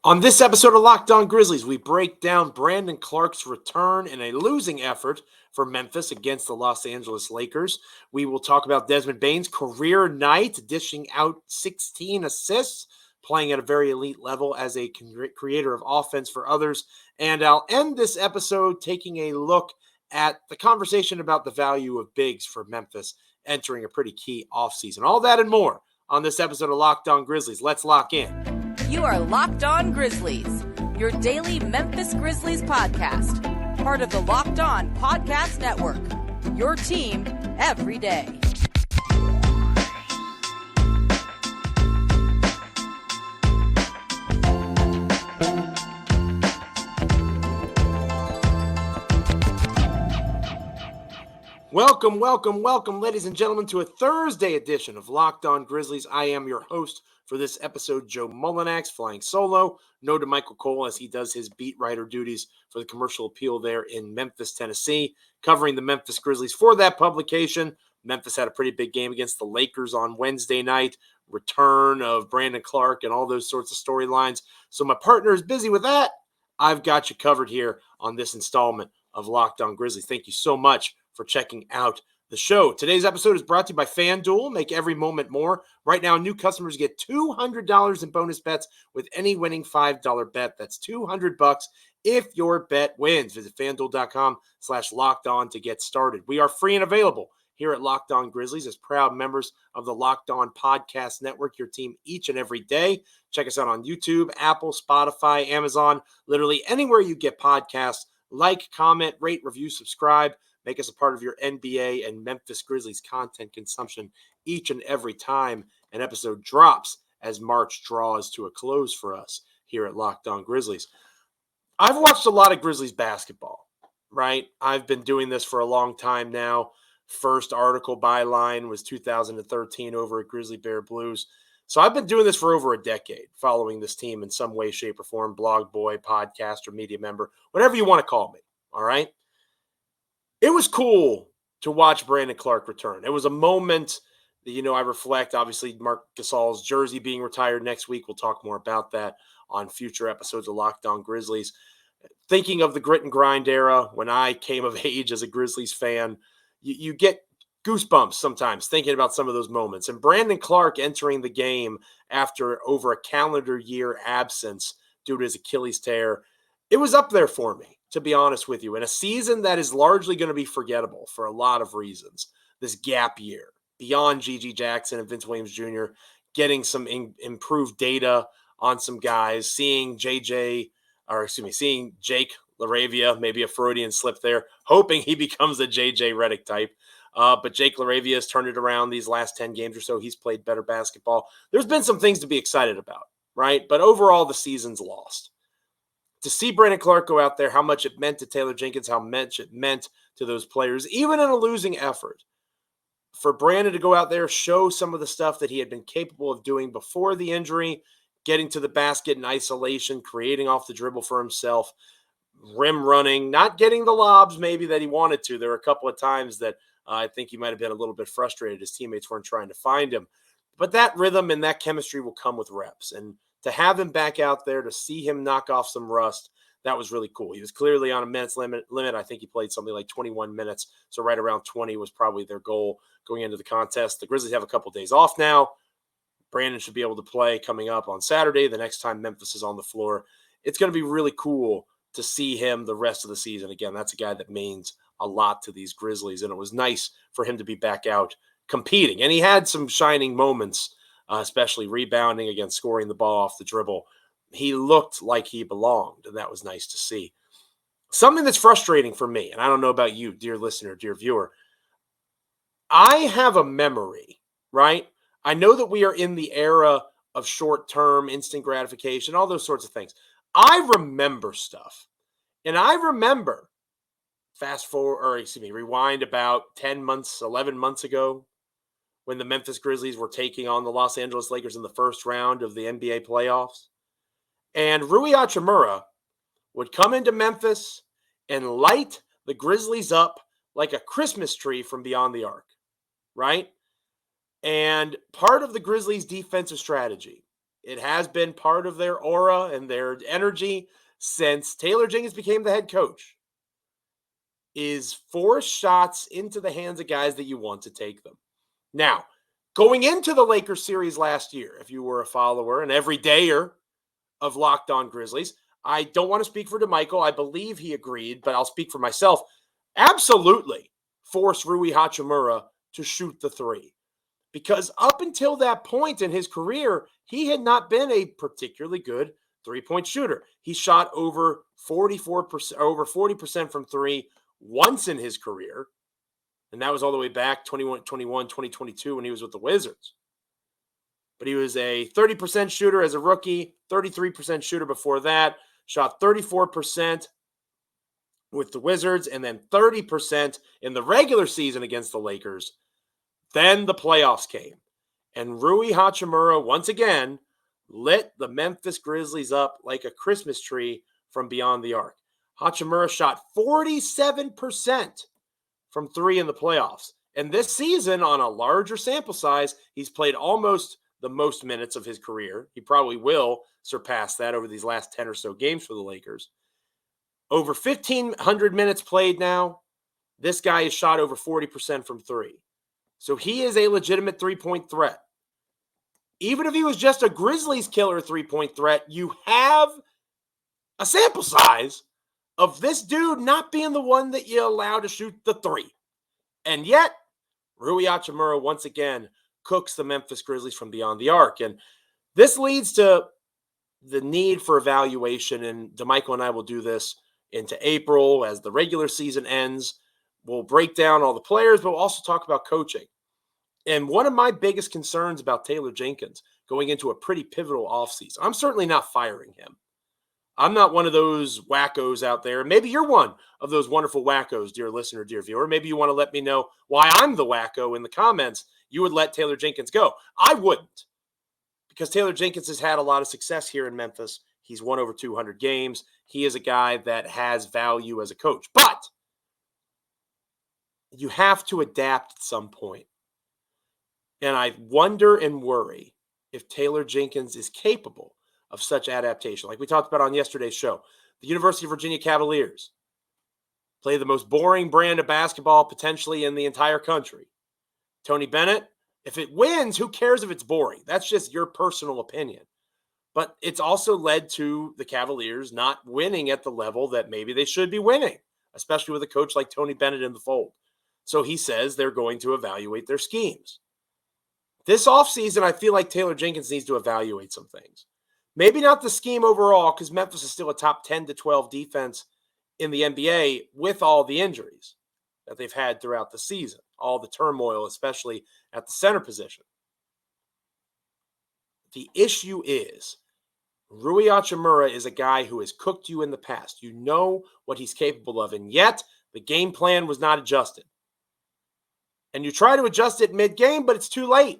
On this episode of Lockon Grizzlies, we break down Brandon Clarke's return in a losing effort for Memphis against the Los Angeles Lakers. We will talk about Desmond Bane's career night, dishing out 16 assists, playing at a very elite level as a creator of offense for others. And I'll end this episode taking a look at the conversation about the value of bigs for Memphis entering a pretty key offseason. All that and more on this episode of Lockon Grizzlies. Let's lock in. You are Locked On Grizzlies, your daily Memphis Grizzlies podcast, part of the Locked On Podcast Network, your team every day. Welcome, ladies and gentlemen, to a Thursday edition of Locked On Grizzlies. I am your host for this episode, Joe Mullinax, flying solo. No to Michael Cole as he does his beat writer duties for the Commercial Appeal there in Memphis, Tennessee, covering the Memphis Grizzlies for that publication. Memphis had a pretty big game against the Lakers on Wednesday night, return of Brandon Clarke and all those sorts of storylines. So my partner is busy with that. I've got you covered here on this installment of Locked On Grizzlies. Thank you so much for checking out the show. Today's episode is brought to you by FanDuel. Make every moment more. Right now, new customers get $200 in bonus bets with any winning $5 bet. That's $200 if your bet wins. Visit FanDuel.com/LockedOn to get started. We are free and available here at Locked On Grizzlies as proud members of the Locked On Podcast Network, your team each and every day. Check us out on YouTube, Apple, Spotify, Amazon, literally anywhere you get podcasts. Like, comment, rate, review, subscribe. Make us a part of your NBA and Memphis Grizzlies content consumption each and every time an episode drops as March draws to a close for us here at Locked On Grizzlies. I've watched a lot of Grizzlies basketball, right? I've been doing this for a long time now. First article byline was 2013 over at Grizzly Bear Blues. So I've been doing this for over a decade, following this team in some way, shape, or form, blog boy, podcast, or media member, whatever you want to call me, all right? It was cool to watch Brandon Clarke return. It was a moment that, I reflect, obviously, Marc Gasol's jersey being retired next week. We'll talk more about that on future episodes of Locked On Grizzlies. Thinking of the grit and grind era when I came of age as a Grizzlies fan, you get goosebumps sometimes thinking about some of those moments. And Brandon Clarke entering the game after over a calendar year absence due to his Achilles tear, it was up there for me, to be honest with you. In a season that is largely going to be forgettable for a lot of reasons, this gap year, beyond G.G. Jackson and Vince Williams Jr., getting some improved data on some guys, seeing Jake LaRavia, maybe a Freudian slip there, hoping he becomes a J.J. Redick type. But Jake LaRavia has turned it around these last 10 games or so. He's played better basketball. There's been some things to be excited about, right? But overall, the season's lost. To see Brandon Clarke go out there, how much it meant to Taylor Jenkins, how much it meant to those players, even in a losing effort. For Brandon to go out there, show some of the stuff that he had been capable of doing before the injury, getting to the basket in isolation, creating off the dribble for himself, rim running, not getting the lobs maybe that he wanted to. There were a couple of times that I think he might have been a little bit frustrated. His teammates weren't trying to find him. But that rhythm and that chemistry will come with reps. And to have him back out there, to see him knock off some rust, that was really cool. He was clearly on a minutes limit. I think he played something like 21 minutes. So right around 20 was probably their goal going into the contest. The Grizzlies have a couple of days off now. Brandon should be able to play coming up on Saturday, the next time Memphis is on the floor. It's going to be really cool to see him the rest of the season. Again, that's a guy that means a lot to these Grizzlies, and it was nice for him to be back out competing. And he had some shining moments, especially rebounding against scoring the ball off the dribble. He looked like he belonged, and that was nice to see. Something that's frustrating for me, and I don't know about you, dear listener, dear viewer, I have a memory, right? I know that we are in the era of short-term instant gratification, all those sorts of things. I remember stuff, and I remember rewind about 10 months, 11 months ago when the Memphis Grizzlies were taking on the Los Angeles Lakers in the first round of the NBA playoffs. And Rui Hachimura would come into Memphis and light the Grizzlies up like a Christmas tree from beyond the arc, right? And part of the Grizzlies' defensive strategy It has been part of their aura and their energy since Taylor Jenkins became the head coach, is force shots into the hands of guys that you want to take them. Now, going into the Lakers series last year, if you were a follower, an everydayer of Locked On Grizzlies, I don't want to speak for DeMichael. I believe he agreed, but I'll speak for myself. Absolutely force Rui Hachimura to shoot the three. Because up until that point in his career, he had not been a particularly good three-point shooter. He shot over 40% from three once in his career. And that was all the way back 2022 when he was with the Wizards. But he was a 30% shooter as a rookie, 33% shooter before that, shot 34% with the Wizards, and then 30% in the regular season against the Lakers. Then the playoffs came, and Rui Hachimura once again lit the Memphis Grizzlies up like a Christmas tree from beyond the arc. Hachimura shot 47% from three in the playoffs. And this season, on a larger sample size, he's played almost the most minutes of his career. He probably will surpass that over these last 10 or so games for the Lakers. Over 1,500 minutes played now. This guy has shot over 40% from three. So he is a legitimate three-point threat. Even if he was just a Grizzlies killer three-point threat, you have a sample size of this dude not being the one that you allow to shoot the three. And yet, Rui Hachimura once again cooks the Memphis Grizzlies from beyond the arc. And this leads to the need for evaluation. And DeMichael and I will do this into April as the regular season ends. We'll break down all the players, but we'll also talk about coaching. And one of my biggest concerns about Taylor Jenkins going into a pretty pivotal offseason, I'm certainly not firing him. I'm not one of those wackos out there. Maybe you're one of those wonderful wackos, dear listener, dear viewer. Maybe you want to let me know why I'm the wacko in the comments. You would let Taylor Jenkins go. I wouldn't, because Taylor Jenkins has had a lot of success here in Memphis. He's won over 200 games. He is a guy that has value as a coach. But you have to adapt at some point. And I wonder and worry if Taylor Jenkins is capable of such adaptation. Like we talked about on yesterday's show, the University of Virginia Cavaliers play the most boring brand of basketball potentially in the entire country. Tony Bennett, if it wins, who cares if it's boring? That's just your personal opinion. But it's also led to the Cavaliers not winning at the level that maybe they should be winning, especially with a coach like Tony Bennett in the fold. So he says they're going to evaluate their schemes. This offseason, I feel like Taylor Jenkins needs to evaluate some things. Maybe not the scheme overall, because Memphis is still a top 10 to 12 defense in the NBA with all the injuries that they've had throughout the season, all the turmoil, especially at the center position. The issue is Rui Hachimura is a guy who has cooked you in the past. You know what he's capable of, and yet the game plan was not adjusted. And you try to adjust it mid-game, but it's too late.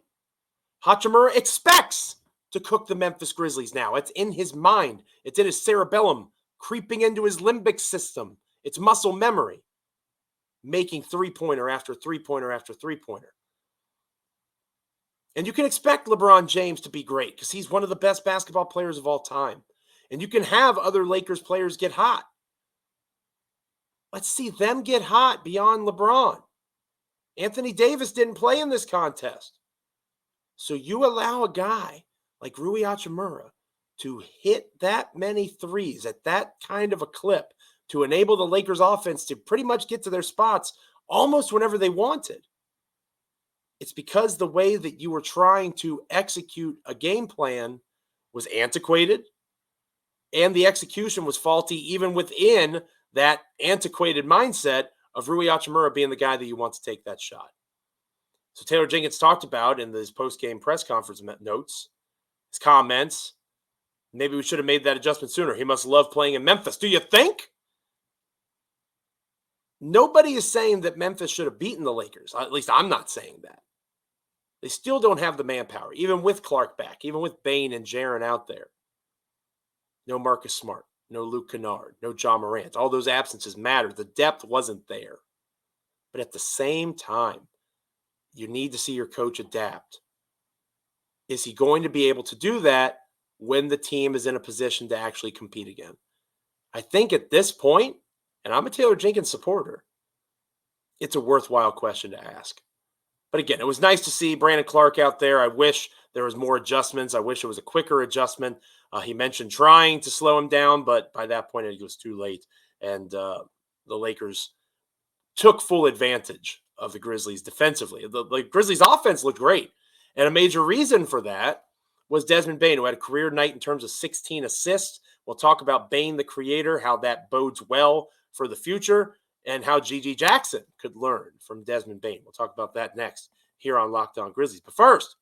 Hachimura expects to cook the Memphis Grizzlies now. It's in his mind. It's in his cerebellum, creeping into his limbic system. It's muscle memory, making three-pointer after three-pointer after three-pointer. And you can expect LeBron James to be great because he's one of the best basketball players of all time. And you can have other Lakers players get hot. Let's see them get hot beyond LeBron. Anthony Davis didn't play in this contest. So you allow a guy like Rui Hachimura to hit that many threes at that kind of a clip to enable the Lakers offense to pretty much get to their spots almost whenever they wanted. It's because the way that you were trying to execute a game plan was antiquated and the execution was faulty even within that antiquated mindset of Rui Hachimura being the guy that you want to take that shot. So Taylor Jenkins talked about in his post-game press conference notes, his comments, maybe we should have made that adjustment sooner. He must love playing in Memphis. Do you think? Nobody is saying that Memphis should have beaten the Lakers. At least I'm not saying that. They still don't have the manpower, even with Clarke back, even with Bane and Jaren out there. No Marcus Smart, no Luke Kennard, no John Morant. All those absences mattered. The depth wasn't there. But at the same time, you need to see your coach adapt. Is he going to be able to do that when the team is in a position to actually compete again? I think at this point, and I'm a Taylor Jenkins supporter, it's a worthwhile question to ask. But again, it was nice to see Brandon Clarke out there. I wish there was more adjustments. I wish it was a quicker adjustment. He mentioned trying to slow him down, but by that point, it was too late. And the Lakers took full advantage of the Grizzlies defensively. The Grizzlies offense looked great. And a major reason for that was Desmond Bane, who had a career night in terms of 16 assists. We'll talk about Bane, the creator, how that bodes well for the future, and how G.G. Jackson could learn from Desmond Bane. We'll talk about that next here on Locked On Grizzlies. But first,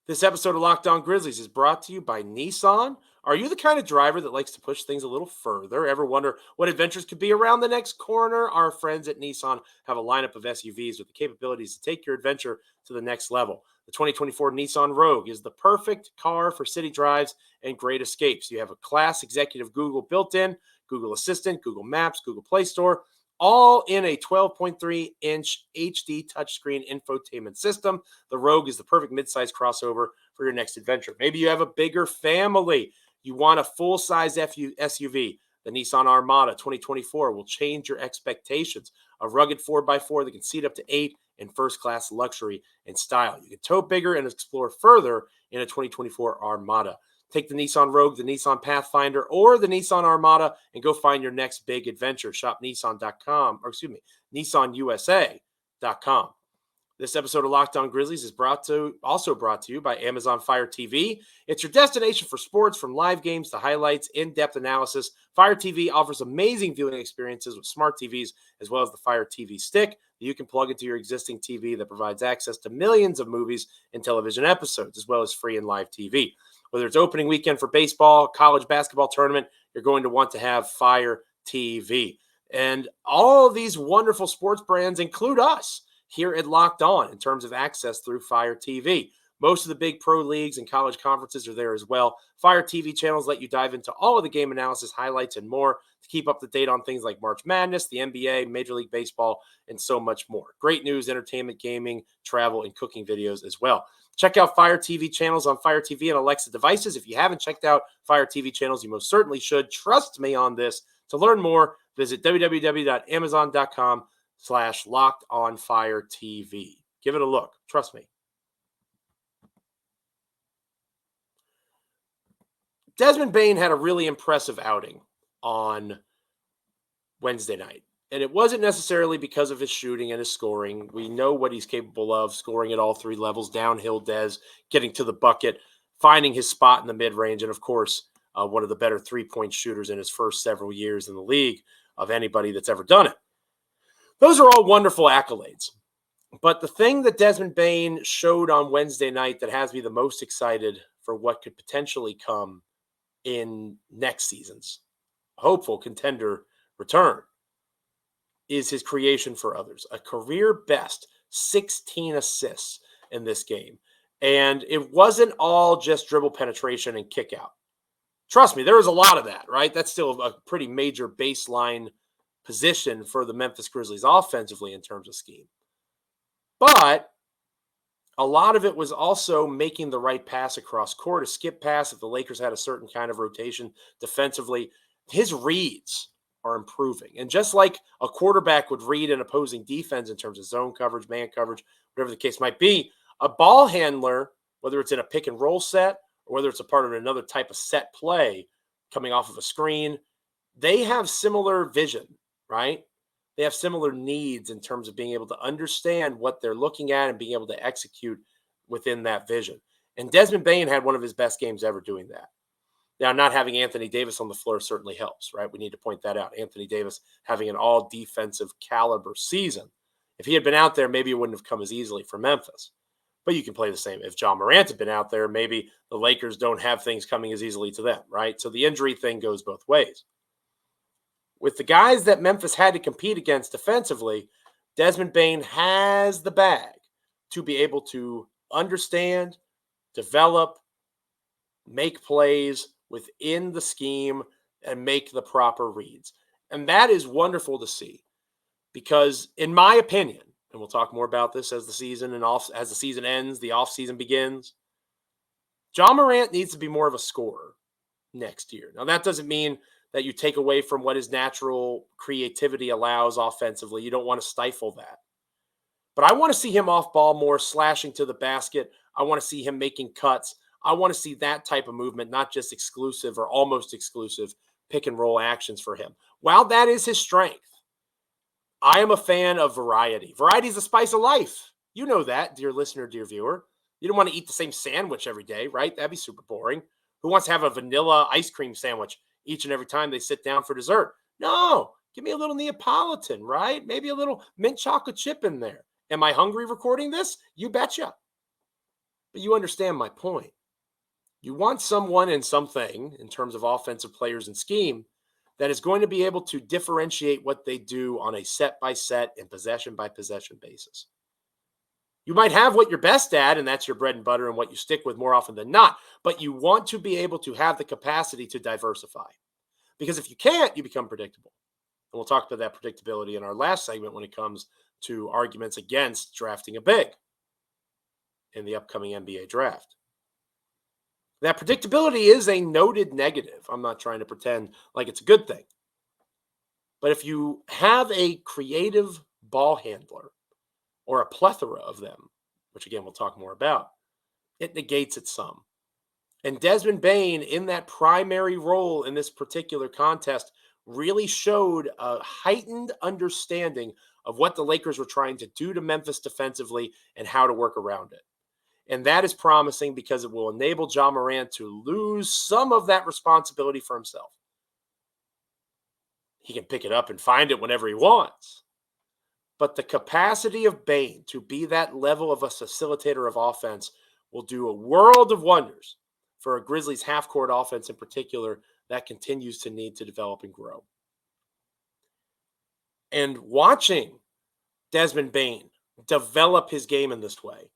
this episode of Locked On Grizzlies is brought to you by Nissan. Are you the kind of driver that likes to push things a little further? Ever wonder what adventures could be around the next corner? Our friends at Nissan have a lineup of SUVs with the capabilities to take your adventure to the next level. The 2024 Nissan Rogue is the perfect car for city drives and great escapes. You have a class executive Google built in, Google Assistant, Google Maps, Google Play Store, all in a 12.3-inch HD touchscreen infotainment system. The Rogue is the perfect midsize crossover for your next adventure. Maybe you have a bigger family. You want a full-size SUV. The Nissan Armada 2024 will change your expectations. A rugged 4x4 that can seat up to 8 in first-class luxury and style. You can tow bigger and explore further in a 2024 Armada. Take the Nissan Rogue, the Nissan Pathfinder, or the Nissan Armada and go find your next big adventure. Shop nissanusa.com. This episode of Locked On Grizzlies is also brought to you by Amazon Fire TV. It's your destination for sports, from live games to highlights, in-depth analysis. Fire TV offers amazing viewing experiences with smart TVs, as well as the Fire TV stick that you can plug into your existing TV that provides access to millions of movies and television episodes, as well as free and live TV. Whether it's opening weekend for baseball, college basketball tournament, you're going to want to have Fire TV. And all of these wonderful sports brands include us here at Locked On in terms of access through Fire TV. Most of the big pro leagues and college conferences are there as well. Fire TV channels let you dive into all of the game analysis, highlights, and more to keep up to date on things like March Madness, the NBA, Major League Baseball, and so much more. Great news, entertainment, gaming, travel, and cooking videos as well. Check out Fire TV channels on Fire TV and Alexa devices. If you haven't checked out Fire TV channels, you most certainly should. Trust me on this. To learn more, visit www.amazon.com/LockedOnFireTV. Give it a look. Trust me. Desmond Bane had a really impressive outing on Wednesday night. And it wasn't necessarily because of his shooting and his scoring. We know what he's capable of, scoring at all three levels, downhill Des, getting to the bucket, finding his spot in the mid-range, and of course, one of the better three-point shooters in his first several years in the league of anybody that's ever done it. Those are all wonderful accolades. But the thing that Desmond Bane showed on Wednesday night that has me the most excited for what could potentially come in next season's hopeful contender return is his creation for others. A career best 16 assists in this game. And it wasn't all just dribble penetration and kick out. Trust me, there was a lot of that, right? That's still a pretty major baseline position for the Memphis Grizzlies offensively in terms of scheme. But a lot of it was also making the right pass across court, a skip pass if the Lakers had a certain kind of rotation defensively. His reads are improving. And just like a quarterback would read an opposing defense in terms of zone coverage, man coverage, whatever the case might be, a ball handler, whether it's in a pick and roll set or whether it's a part of another type of set play coming off of a screen, they have similar vision, right? They have similar needs in terms of being able to understand what they're looking at and being able to execute within that vision. And Desmond Bane had one of his best games ever doing that. Now, not having Anthony Davis on the floor certainly helps, right? We need to point that out. Anthony Davis having an all-defensive caliber season. If he had been out there, maybe it wouldn't have come as easily for Memphis. But you can play the same. If John Morant had been out there, maybe the Lakers don't have things coming as easily to them, right? So the injury thing goes both ways. With the guys that Memphis had to compete against defensively, Desmond Bane has the bag to be able to understand, develop, make plays within the scheme, and make the proper reads. And that is wonderful to see because, in my opinion, and we'll talk more about this as the season ends, the offseason begins, Ja Morant needs to be more of a scorer next year. Now, that doesn't mean that you take away from what his natural creativity allows offensively. You don't want to stifle that. But I want to see him off ball more, slashing to the basket. I want to see him making cuts. I want to see that type of movement, not just exclusive or almost exclusive pick and roll actions for him. While that is his strength, I am a fan of variety. Variety is the spice of life. You know that, dear listener, dear viewer. You don't want to eat the same sandwich every day, right? That'd be super boring. Who wants to have a vanilla ice cream sandwich each and every time they sit down for dessert? No, give me a little Neapolitan, right? Maybe a little mint chocolate chip in there. Am I hungry recording this? You betcha. But you understand my point. You want someone and something in terms of offensive players and scheme that is going to be able to differentiate what they do on a set-by-set and possession-by-possession basis. You might have what you're best at, and that's your bread and butter and what you stick with more often than not, but you want to be able to have the capacity to diversify. Because if you can't, you become predictable. And we'll talk about that predictability in our last segment when it comes to arguments against drafting a big in the upcoming NBA draft. That predictability is a noted negative. I'm not trying to pretend like it's a good thing. But if you have a creative ball handler or a plethora of them, which again we'll talk more about, it negates it some. And Desmond Bane, in that primary role in this particular contest, really showed a heightened understanding of what the Lakers were trying to do to Memphis defensively and how to work around it. And that is promising because it will enable Ja Morant to lose some of that responsibility for himself. He can pick it up and find it whenever he wants. But the capacity of Bane to be that level of a facilitator of offense will do a world of wonders for a Grizzlies half-court offense in particular that continues to need to develop and grow. And watching Desmond Bane develop his game in this way,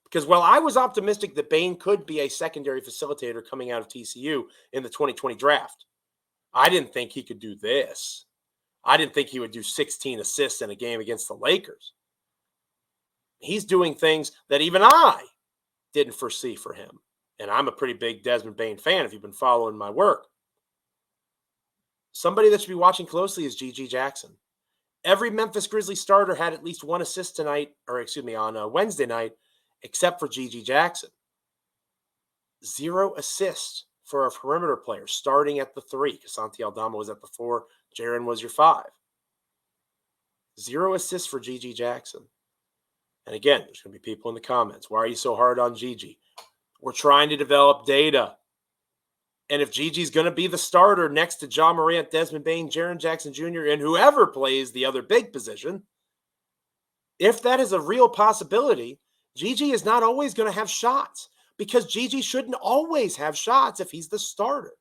because while I was optimistic that Bane could be a secondary facilitator coming out of TCU in the 2020 draft, I didn't think he could do this. I didn't think he would do 16 assists in a game against the Lakers. He's doing things that even I didn't foresee for him. And I'm a pretty big Desmond Bane fan if you've been following my work. Somebody that should be watching closely is G.G. Jackson. Every Memphis Grizzlies starter had at least one assist on Wednesday night, except for G.G. Jackson. 0 assists for a perimeter player starting at the 3. Santi Aldama was at the 4. Jaren was your 5. 0 assists for G.G. Jackson. And again, there's going to be people in the comments. Why are you so hard on G.G.? We're trying to develop data. And if Gigi's going to be the starter next to Ja Morant, Desmond Bane, Jaren Jackson Jr., and whoever plays the other big position, if that is a real possibility, Gigi is not always going to have shots because Gigi shouldn't always have shots if he's the starter.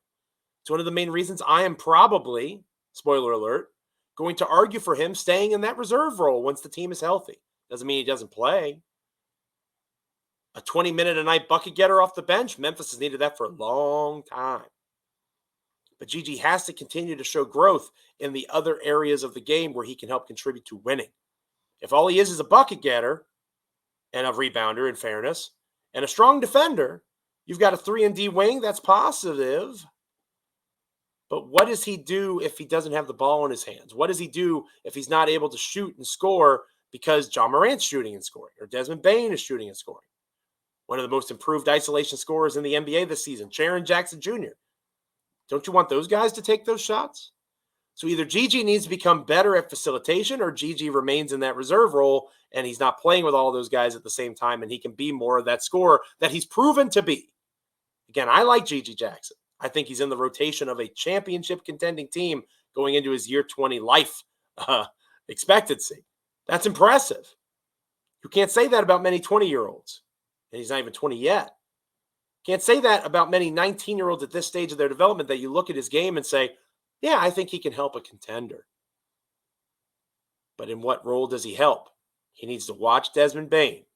It's one of the main reasons I am probably, spoiler alert, going to argue for him staying in that reserve role once the team is healthy. Doesn't mean he doesn't play. A 20-minute-a-night bucket getter off the bench, Memphis has needed that for a long time. But Gigi has to continue to show growth in the other areas of the game where he can help contribute to winning. If all he is a bucket getter and a rebounder, in fairness, and a strong defender, you've got a 3-and-D wing, that's positive. But what does he do if he doesn't have the ball in his hands? What does he do if he's not able to shoot and score because Ja Morant's shooting and scoring or Desmond Bane is shooting and scoring? One of the most improved isolation scorers in the NBA this season, Jaren Jackson Jr. Don't you want those guys to take those shots? So either Gigi needs to become better at facilitation or Gigi remains in that reserve role and he's not playing with all those guys at the same time and he can be more of that scorer that he's proven to be. Again, I like Gigi Jackson. I think he's in the rotation of a championship contending team going into his year 20 life expectancy. That's impressive. You can't say that about many 20-year-olds. And he's not even 20 yet. Can't say that about many 19-year-olds at this stage of their development that you look at his game and say, yeah, I think he can help a contender. But in what role does he help? He needs to watch Desmond Bane.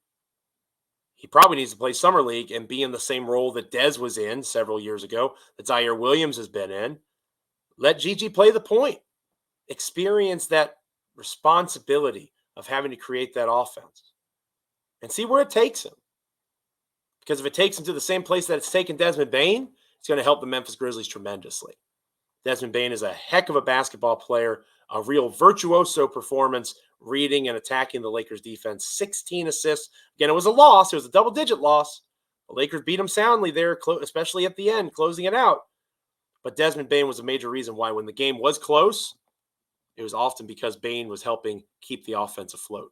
He probably needs to play Summer League and be in the same role that Dez was in several years ago, that Zaire Williams has been in. Let Gigi play the point. Experience that responsibility of having to create that offense. And see where it takes him. because if it takes him to the same place that it's taken Desmond Bane, it's going to help the Memphis Grizzlies tremendously. Desmond Bane is a heck of a basketball player, a real virtuoso performance, reading and attacking the Lakers defense. 16 assists. Again, it was a loss. It was a double-digit loss. The Lakers beat him soundly there, especially at the end, closing it out. But Desmond Bane was a major reason why when the game was close, it was often because Bane was helping keep the offense afloat.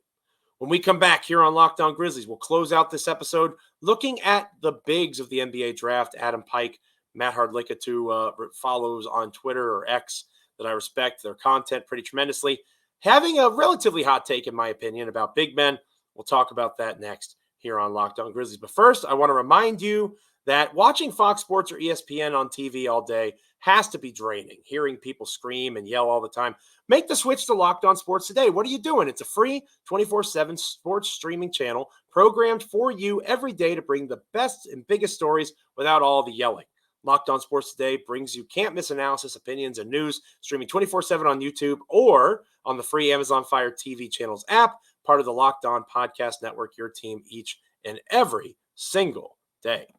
When we come back here on Locked On Grizzlies, we'll close out this episode looking at the bigs of the NBA draft. Adam Pike, Matt Hardlicka, two follows on Twitter or X that I respect their content pretty tremendously. Having a relatively hot take, in my opinion, about big men. We'll talk about that next here on Locked On Grizzlies. But first, I want to remind you that watching Fox Sports or ESPN on TV all day has to be draining. Hearing people scream and yell all the time. Make the switch to Locked On Sports today. What are you doing? It's a free 24/7 sports streaming channel programmed for you every day to bring the best and biggest stories without all the yelling. Locked On Sports Today brings you can't-miss analysis, opinions, and news, streaming 24/7 on YouTube or on the free Amazon Fire TV channels app, part of the Locked On Podcast Network, your team each and every single day.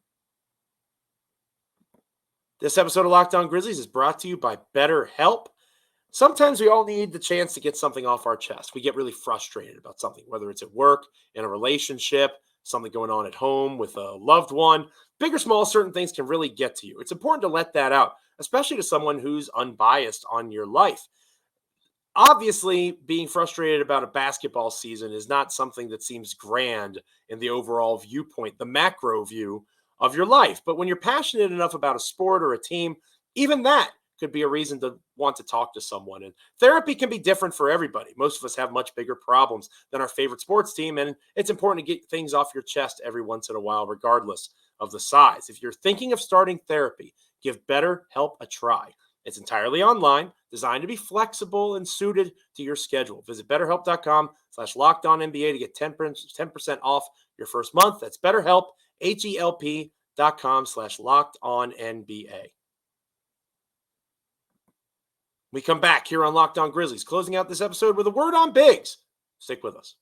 This episode of Locked On Grizzlies is brought to you by BetterHelp. Sometimes we all need the chance to get something off our chest. We get really frustrated about something, whether it's at work, in a relationship, something going on at home with a loved one. Big or small, certain things can really get to you. It's important to let that out, especially to someone who's unbiased on your life. Obviously, being frustrated about a basketball season is not something that seems grand in the overall viewpoint, the macro view of your life. But when you're passionate enough about a sport or a team, even that could be a reason to want to talk to someone. And therapy can be different for everybody. Most of us have much bigger problems than our favorite sports team, and it's important to get things off your chest every once in a while, regardless of the size. If you're thinking of starting therapy, give BetterHelp a try. It's entirely online, designed to be flexible and suited to your schedule. Visit BetterHelp.com/LockedOnNBA to get 10% off your first month. That's BetterHelp, HELP.com/LockedOnNBA. We come back here on Locked On Grizzlies, closing out this episode with a word on bigs. Stick with us.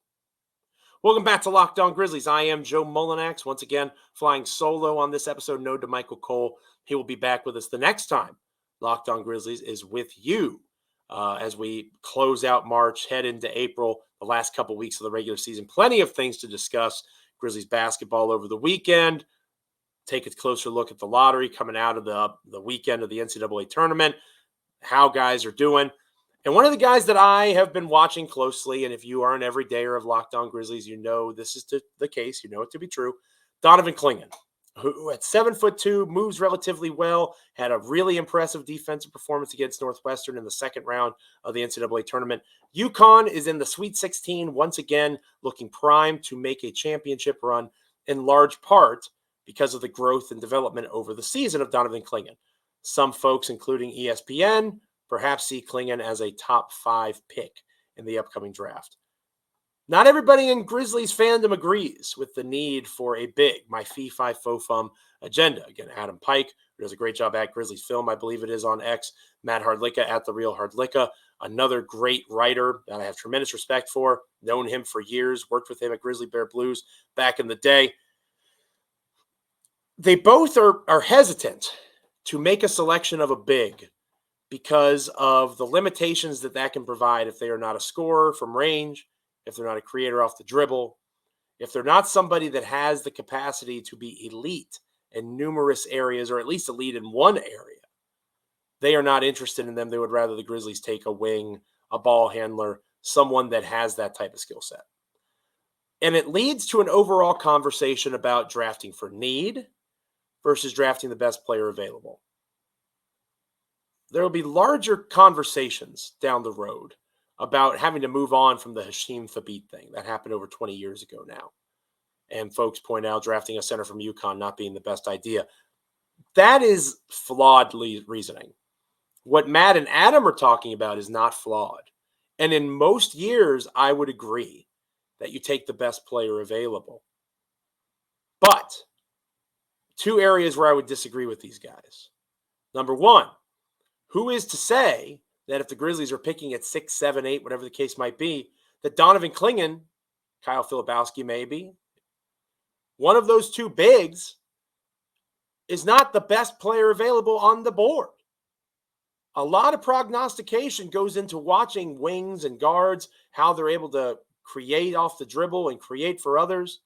Welcome back to Locked On Grizzlies. I am Joe Mullinax, once again flying solo on this episode. No to Michael Cole. He will be back with us the next time Locked On Grizzlies is with you as we close out March, head into April, the last couple weeks of the regular season. Plenty of things to discuss. Grizzlies basketball over the weekend. Take a closer look at the lottery coming out of the weekend of the NCAA tournament. How guys are doing. And one of the guys that I have been watching closely, and if you are an everydayer of Locked On Grizzlies, you know this is the case. You know it to be true. Donovan Clingan, who at 7'2", moves relatively well, had a really impressive defensive performance against Northwestern in the second round of the NCAA tournament. UConn is in the Sweet 16 once again, looking primed to make a championship run in large part because of the growth and development over the season of Donovan Clingan. Some folks, including ESPN, perhaps see Clingan as a top 5 pick in the upcoming draft. Not everybody in Grizzlies fandom agrees with the need for a big, my fee-fi fo-fum agenda. Again, Adam Pike, who does a great job at Grizzlies Film, I believe it is on X. Matt Hardlicka at The Real Hardlicka, another great writer that I have tremendous respect for. Known him for years, worked with him at Grizzly Bear Blues back in the day. They both are hesitant to make a selection of a big because of the limitations that can provide if they are not a scorer from range, if they're not a creator off the dribble, if they're not somebody that has the capacity to be elite in numerous areas, or at least elite in one area. They are not interested in them. They would rather the Grizzlies take a wing, a ball handler, someone that has that type of skill set. And it leads to an overall conversation about drafting for need versus drafting the best player available. There will be larger conversations down the road about having to move on from the Hashim Thabit thing that happened over 20 years ago now. And folks point out drafting a center from UConn not being the best idea. That is flawed reasoning. What Matt and Adam are talking about is not flawed. And in most years, I would agree that you take the best player available. But two areas where I would disagree with these guys. Number one, who is to say that if the Grizzlies are picking at 6, 7, 8, whatever the case might be, that Donovan Clingan, Kyle Filipowski maybe, one of those two bigs is not the best player available on the board. A lot of prognostication goes into watching wings and guards, how they're able to create off the dribble and create for others.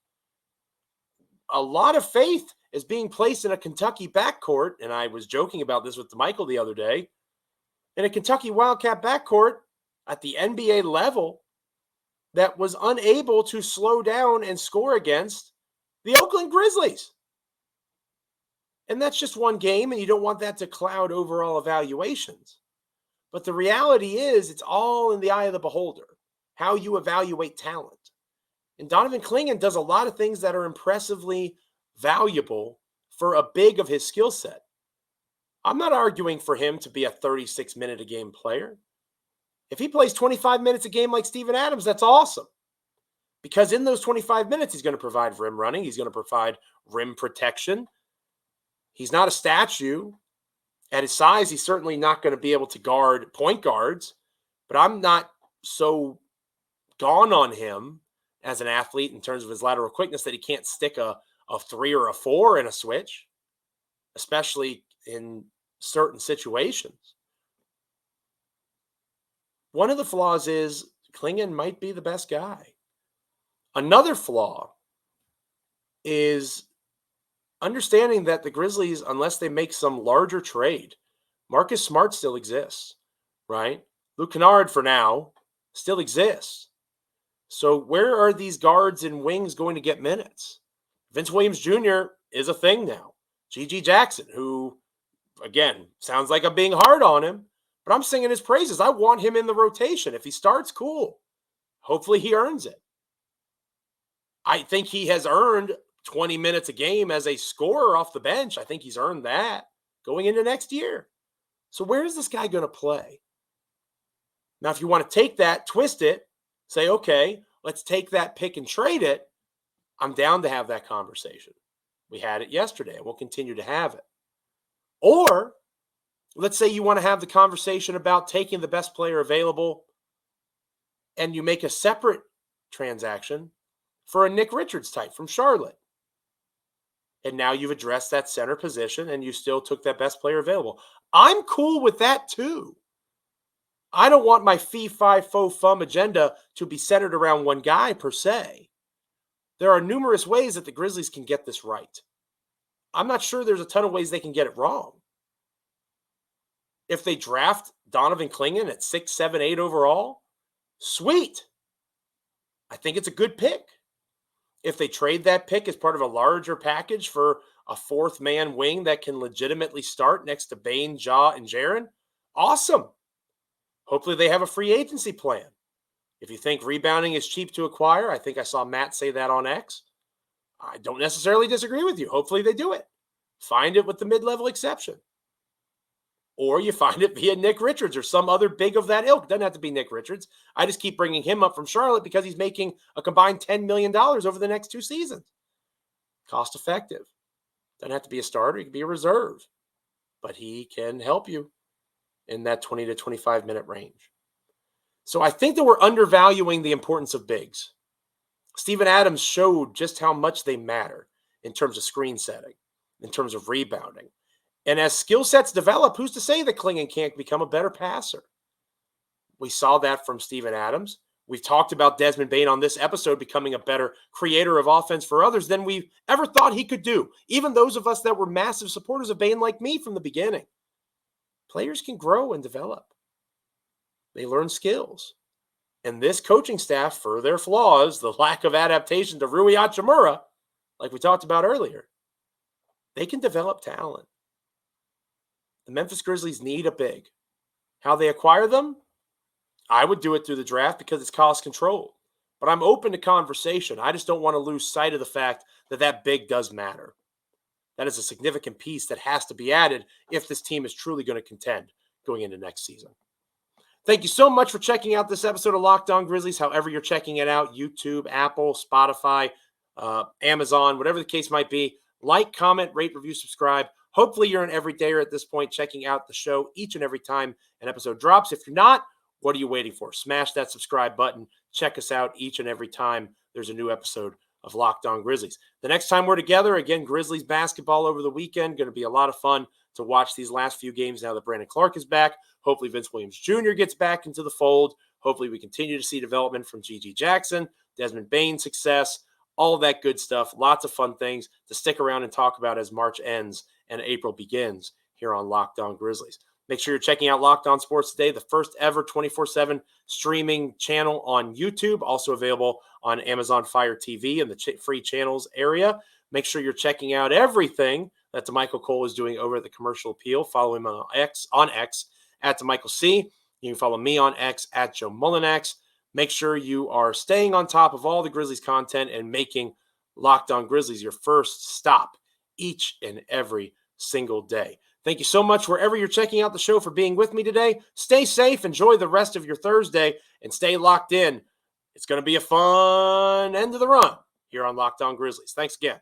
A lot of faith is being placed in a Kentucky backcourt, and I was joking about this with Michael the other day, in a Kentucky Wildcat backcourt at the NBA level that was unable to slow down and score against the Oakland Grizzlies. And that's just one game, and you don't want that to cloud overall evaluations. But the reality is it's all in the eye of the beholder, how you evaluate talent. And Donovan Clingan does a lot of things that are impressively valuable for a big of his skill set. I'm not arguing for him to be a 36-minute-a-game player. If he plays 25 minutes a game like Steven Adams, that's awesome. Because in those 25 minutes, he's going to provide rim running. He's going to provide rim protection. He's not a statue. At his size, he's certainly not going to be able to guard point guards. But I'm not so gone on him as an athlete in terms of his lateral quickness that he can't stick a 3 or a 4 in a switch, especially in certain situations. One of the flaws is Clingan might be the best guy. Another flaw is understanding that the Grizzlies, unless they make some larger trade, Marcus Smart still exists, right? Luke Kennard, for now, still exists. So where are these guards and wings going to get minutes? Vince Williams Jr. is a thing now. G.G. Jackson, who, again, sounds like I'm being hard on him, but I'm singing his praises. I want him in the rotation. If he starts, cool. Hopefully he earns it. I think he has earned 20 minutes a game as a scorer off the bench. I think he's earned that going into next year. So where is this guy going to play? Now, if you want to take that, twist it, say, okay, let's take that pick and trade it, I'm down to have that conversation. We had it yesterday, and we'll continue to have it. Or let's say you want to have the conversation about taking the best player available and you make a separate transaction for a Nick Richards type from Charlotte. And now you've addressed that center position and you still took that best player available. I'm cool with that too. I don't want my fee-fi-fo-fum agenda to be centered around one guy per se. There are numerous ways that the Grizzlies can get this right. I'm not sure there's a ton of ways they can get it wrong. If they draft Donovan Clingan at 6, 7, 8 overall, sweet. I think it's a good pick. If they trade that pick as part of a larger package for a fourth man wing that can legitimately start next to Bane, Ja, and Jaren, awesome. Hopefully they have a free agency plan. If you think rebounding is cheap to acquire, I think I saw Matt say that on X. I don't necessarily disagree with you. Hopefully they do it. Find it with the mid-level exception. Or you find it via Nick Richards or some other big of that ilk. Doesn't have to be Nick Richards. I just keep bringing him up from Charlotte because he's making a combined $10 million over the next 2 seasons. Cost effective. Doesn't have to be a starter. He can be a reserve. But he can help you in that 20 to 25 minute range. So I think that we're undervaluing the importance of bigs. Steven Adams showed just how much they matter in terms of screen setting, in terms of rebounding. And as skill sets develop, who's to say that Clingan can't become a better passer? We saw that from Steven Adams. We've talked about Desmond Bane on this episode becoming a better creator of offense for others than we ever thought he could do. Even those of us that were massive supporters of Bane like me from the beginning. Players can grow and develop. They learn skills. And this coaching staff, for their flaws, the lack of adaptation to Rui Hachimura, like we talked about earlier, they can develop talent. The Memphis Grizzlies need a big. How they acquire them? I would do it through the draft because it's cost controlled. But I'm open to conversation. I just don't want to lose sight of the fact that that big does matter. That is a significant piece that has to be added if this team is truly going to contend going into next season. Thank you so much for checking out this episode of Locked On Grizzlies, however you're checking it out, YouTube, Apple, Spotify, Amazon, whatever the case might be. Like, comment, rate, review, subscribe. Hopefully you're an everydayer at this point, checking out the show each and every time an episode drops. If you're not, what are you waiting for? Smash that subscribe button. Check us out each and every time there's a new episode of Locked On Grizzlies. The next time we're together, again, Grizzlies basketball over the weekend. Going to be a lot of fun to watch these last few games now that Brandon Clarke is back. Hopefully Vince Williams Jr. gets back into the fold. Hopefully we continue to see development from G.G. Jackson, Desmond Bane success, all of that good stuff. Lots of fun things to stick around and talk about as March ends and April begins here on Locked On Grizzlies. Make sure you're checking out Locked On Sports Today, the first ever 24/7 streaming channel on YouTube, also available on Amazon Fire TV in the free channels area. Make sure you're checking out everything that DeMichael Cole is doing over at the Commercial Appeal. Follow him on X at DeMichael C. You can follow me on X at Joe Mullinax. Make sure you are staying on top of all the Grizzlies content and making Locked On Grizzlies your first stop each and every single day. Thank you so much wherever you're checking out the show for being with me today. Stay safe, enjoy the rest of your Thursday, and stay locked in. It's going to be a fun end of the run here on Locked On Grizzlies. Thanks again.